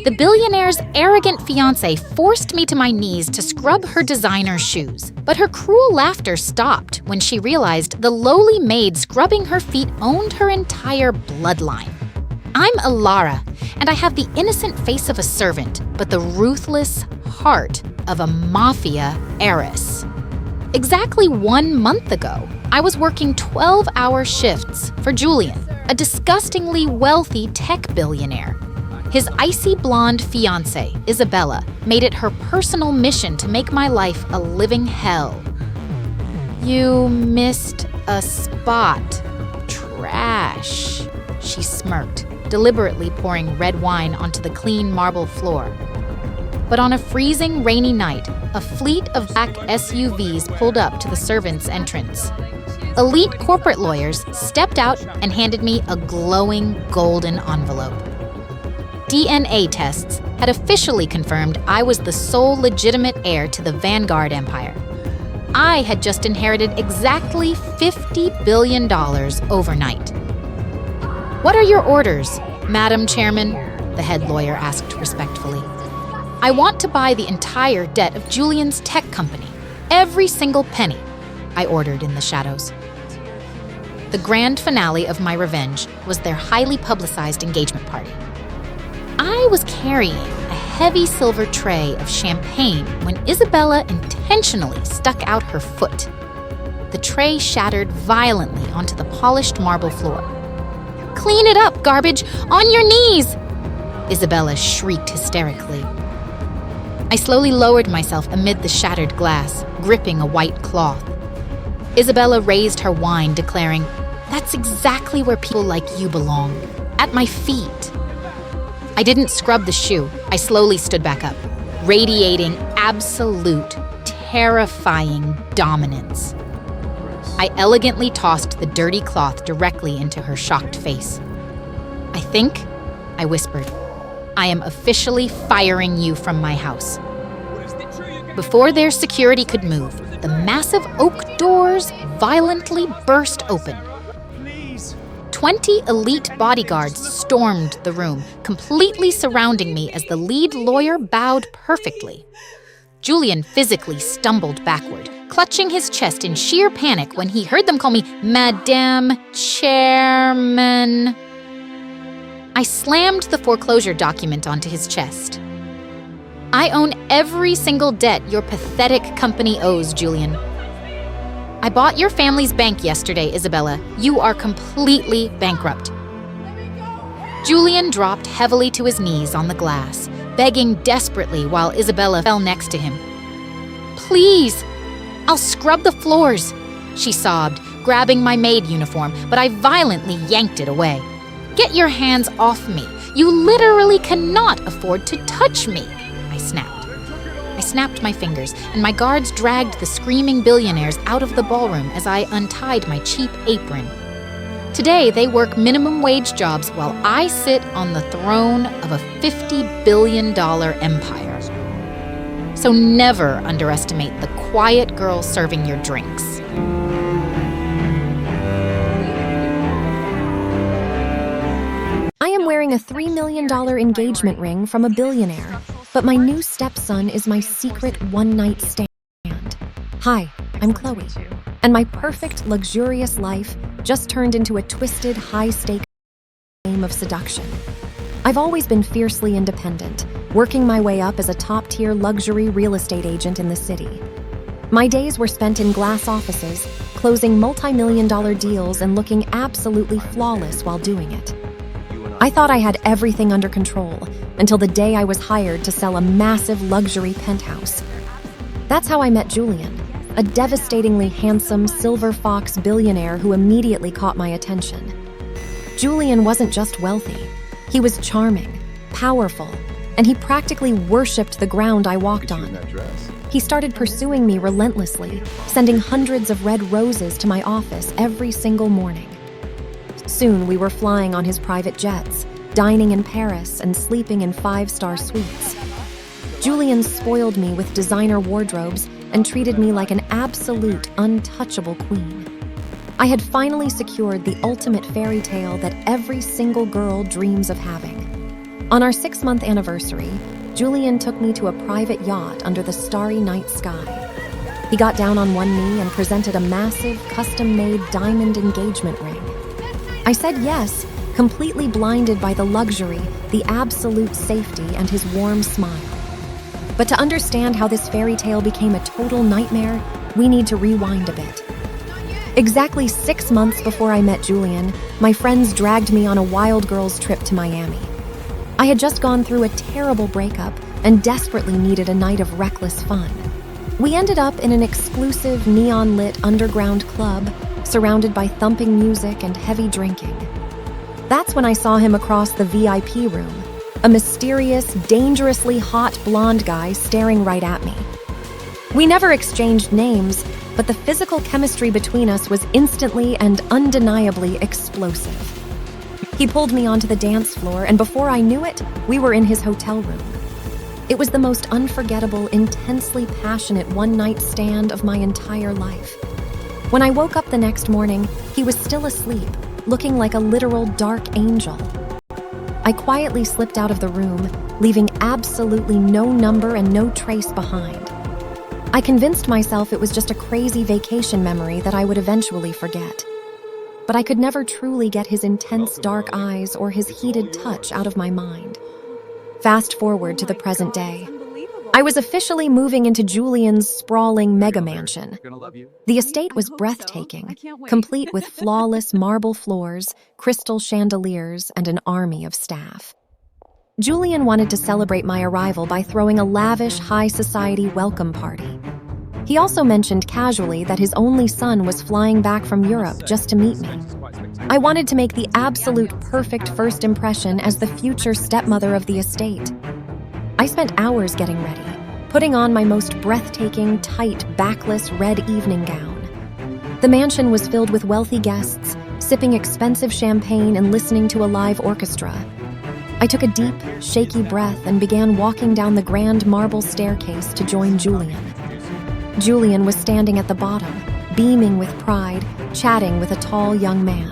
The billionaire's arrogant fiancé forced me to my knees to scrub her designer shoes. But her cruel laughter stopped when she realized the lowly maid scrubbing her feet owned her entire bloodline. I'm Alara, and I have the innocent face of a servant, but the ruthless heart of a mafia heiress. Exactly 1 month ago, I was working 12-hour shifts for Julian, a disgustingly wealthy tech billionaire. His icy blonde fiancée, Isabella, made it her personal mission to make my life a living hell. "You missed a spot. Trash," she smirked, deliberately pouring red wine onto the clean marble floor. But on a freezing, rainy night, a fleet of black SUVs pulled up to the servants' entrance. Elite corporate lawyers stepped out and handed me a glowing golden envelope. DNA tests had officially confirmed I was the sole legitimate heir to the Vanguard Empire. I had just inherited exactly $50 billion overnight. "What are your orders, Madam Chairman?" the head lawyer asked respectfully. "I want to buy the entire debt of Julian's tech company, every single penny," I ordered in the shadows. The grand finale of my revenge was their highly publicized engagement party. I was carrying a heavy silver tray of champagne when Isabella intentionally stuck out her foot. The tray shattered violently onto the polished marble floor. "Clean it up, garbage! On your knees!" Isabella shrieked hysterically. I slowly lowered myself amid the shattered glass, gripping a white cloth. Isabella raised her wine, declaring, "That's exactly where people like you belong, at my feet." I didn't scrub the shoe. I slowly stood back up, radiating absolute, terrifying dominance. I elegantly tossed the dirty cloth directly into her shocked face. "I think," I whispered, "I am officially firing you from my house." Before their security could move, the massive oak doors violently burst open. 20 elite bodyguards stormed the room, completely surrounding me as the lead lawyer bowed perfectly. Julian physically stumbled backward, clutching his chest in sheer panic when he heard them call me Madame Chairman. I slammed the foreclosure document onto his chest. "I own every single debt your pathetic company owes, Julian. I bought your family's bank yesterday, Isabella. You are completely bankrupt." Julian dropped heavily to his knees on the glass, begging desperately while Isabella fell next to him. "Please, I'll scrub the floors," she sobbed, grabbing my maid uniform, but I violently yanked it away. "Get your hands off me. You literally cannot afford to touch me," I snapped. I snapped my fingers, and my guards dragged the screaming billionaires out of the ballroom as I untied my cheap apron. Today, they work minimum wage jobs while I sit on the throne of a $50 billion empire. So never underestimate the quiet girl serving your drinks. I am wearing a $3 million engagement ring from a billionaire, but my new stepson is my secret one-night stand. Hi, I'm Chloe, and my perfect, luxurious life just turned into a twisted, high-stakes game of seduction. I've always been fiercely independent, working my way up as a top-tier luxury real estate agent in the city. My days were spent in glass offices, closing multi-million-dollar deals and looking absolutely flawless while doing it. I thought I had everything under control until the day I was hired to sell a massive luxury penthouse. That's how I met Julian, a devastatingly handsome silver fox billionaire who immediately caught my attention. Julian wasn't just wealthy. He was charming, powerful, and he practically worshipped the ground I walked on. He started pursuing me relentlessly, sending hundreds of red roses to my office every single morning. Soon we were flying on his private jets, dining in Paris and sleeping in 5-star suites. Julian spoiled me with designer wardrobes and treated me like an absolute, untouchable queen. I had finally secured the ultimate fairy tale that every single girl dreams of having. On our 6-month anniversary, Julian took me to a private yacht under the starry night sky. He got down on one knee and presented a massive, custom-made diamond engagement ring. I said yes, completely blinded by the luxury, the absolute safety, and his warm smile. But to understand how this fairy tale became a total nightmare, we need to rewind a bit. Exactly 6 months before I met Julian, my friends dragged me on a wild girls trip to Miami. I had just gone through a terrible breakup and desperately needed a night of reckless fun. We ended up in an exclusive neon-lit underground club surrounded by thumping music and heavy drinking. That's when I saw him across the VIP room, a mysterious, dangerously hot blonde guy staring right at me. We never exchanged names, but the physical chemistry between us was instantly and undeniably explosive. He pulled me onto the dance floor, and before I knew it, we were in his hotel room. It was the most unforgettable, intensely passionate one-night stand of my entire life. When I woke up the next morning, he was still asleep, looking like a literal dark angel. I quietly slipped out of the room, leaving absolutely no number and no trace behind. I convinced myself it was just a crazy vacation memory that I would eventually forget. But I could never truly get his intense dark eyes or his heated touch out of my mind. Fast forward to the present day. I was officially moving into Julian's sprawling mega mansion. The estate was breathtaking, complete with flawless marble floors, crystal chandeliers, and an army of staff. Julian wanted to celebrate my arrival by throwing a lavish high society welcome party. He also mentioned casually that his only son was flying back from Europe just to meet me. I wanted to make the absolute perfect first impression as the future stepmother of the estate. I spent hours getting ready, putting on my most breathtaking, tight, backless red evening gown. The mansion was filled with wealthy guests, sipping expensive champagne and listening to a live orchestra. I took a deep, shaky breath and began walking down the grand marble staircase to join Julian. Julian was standing at the bottom, beaming with pride, chatting with a tall young man.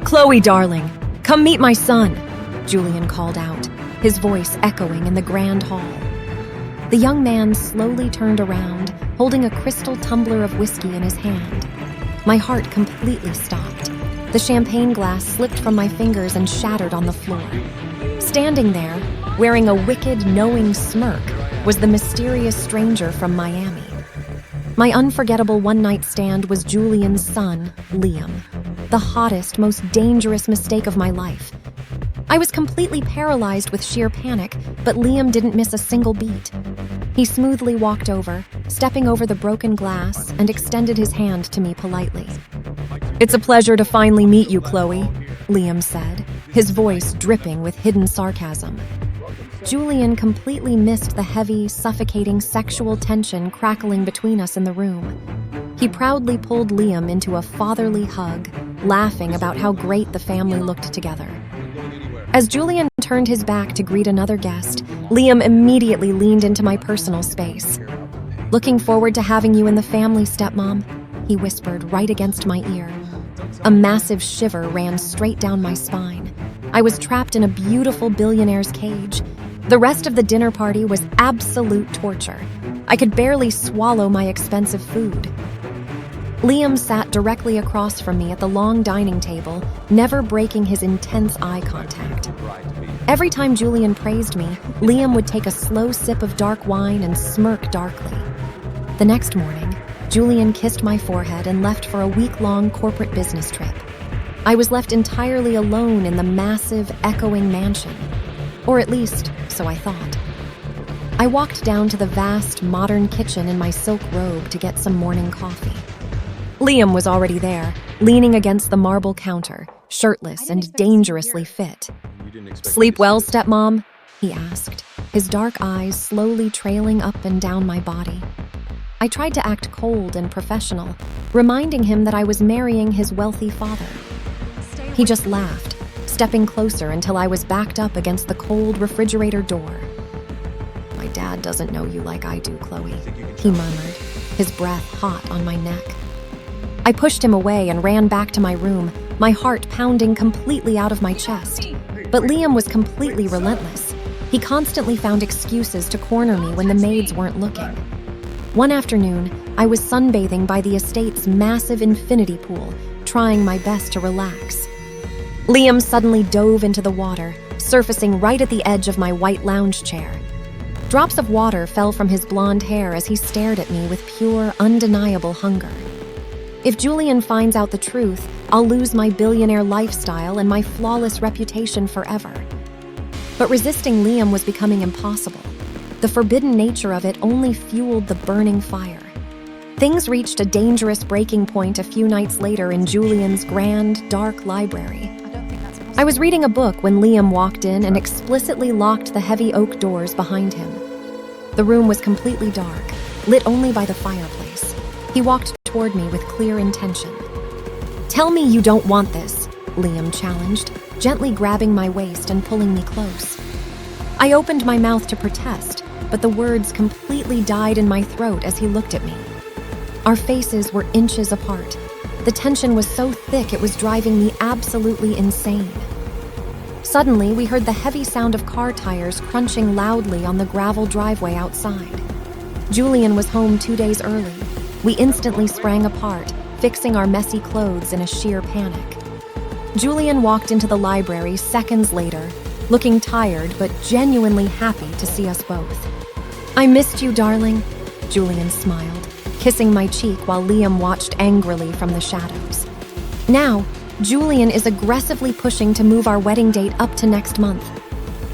"Chloe, darling, come meet my son," Julian called out, his voice echoing in the grand hall. The young man slowly turned around, holding a crystal tumbler of whiskey in his hand. My heart completely stopped. The champagne glass slipped from my fingers and shattered on the floor. Standing there, wearing a wicked, knowing smirk, was the mysterious stranger from Miami. My unforgettable one-night stand was Julian's son, Liam. The hottest, most dangerous mistake of my life. I was completely paralyzed with sheer panic, but Liam didn't miss a single beat. He smoothly walked over, stepping over the broken glass, and extended his hand to me politely. "It's a pleasure to finally meet you, Chloe," Liam said, his voice dripping with hidden sarcasm. Julian completely missed the heavy, suffocating sexual tension crackling between us in the room. He proudly pulled Liam into a fatherly hug, laughing about how great the family looked together. As Julian turned his back to greet another guest, Liam immediately leaned into my personal space. "Looking forward to having you in the family, stepmom," he whispered right against my ear. A massive shiver ran straight down my spine. I was trapped in a beautiful billionaire's cage. The rest of the dinner party was absolute torture. I could barely swallow my expensive food. Liam sat directly across from me at the long dining table, never breaking his intense eye contact. Every time Julian praised me, Liam would take a slow sip of dark wine and smirk darkly. The next morning, Julian kissed my forehead and left for a week-long corporate business trip. I was left entirely alone in the massive, echoing mansion. Or at least, so I thought. I walked down to the vast, modern kitchen in my silk robe to get some morning coffee. Liam was already there, leaning against the marble counter, shirtless and dangerously fit. "Sleep well, stepmom?" he asked, his dark eyes slowly trailing up and down my body. I tried to act cold and professional, reminding him that I was marrying his wealthy father. He just laughed, stepping closer until I was backed up against the cold refrigerator door. "My dad doesn't know you like I do, Chloe," he murmured, his breath hot on my neck. I pushed him away and ran back to my room, my heart pounding completely out of my chest. But Liam was completely relentless. He constantly found excuses to corner me when the maids weren't looking. One afternoon, I was sunbathing by the estate's massive infinity pool, trying my best to relax. Liam suddenly dove into the water, surfacing right at the edge of my white lounge chair. Drops of water fell from his blonde hair as he stared at me with pure, undeniable hunger. If Julian finds out the truth, I'll lose my billionaire lifestyle and my flawless reputation forever. But resisting Liam was becoming impossible. The forbidden nature of it only fueled the burning fire. Things reached a dangerous breaking point a few nights later in Julian's grand, dark library. I was reading a book when Liam walked in and explicitly locked the heavy oak doors behind him. The room was completely dark, lit only by the fireplace. He walked toward me with clear intention. "Tell me you don't want this," Liam challenged, gently grabbing my waist and pulling me close. I opened my mouth to protest, but the words completely died in my throat as he looked at me. Our faces were inches apart. The tension was so thick it was driving me absolutely insane. Suddenly, we heard the heavy sound of car tires crunching loudly on the gravel driveway outside. Julian was home 2 days early. We instantly sprang apart, fixing our messy clothes in a sheer panic. Julian walked into the library seconds later, looking tired but genuinely happy to see us both. "I missed you, darling," Julian smiled, kissing my cheek while Liam watched angrily from the shadows. Now, Julian is aggressively pushing to move our wedding date up to next month.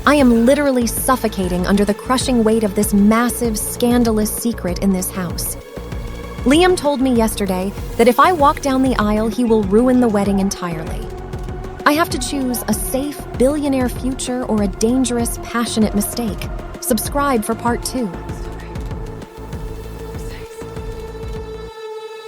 I am literally suffocating under the crushing weight of this massive, scandalous secret in this house. Liam told me yesterday that if I walk down the aisle, he will ruin the wedding entirely. I have to choose a safe, billionaire future or a dangerous, passionate mistake. Subscribe for part 2.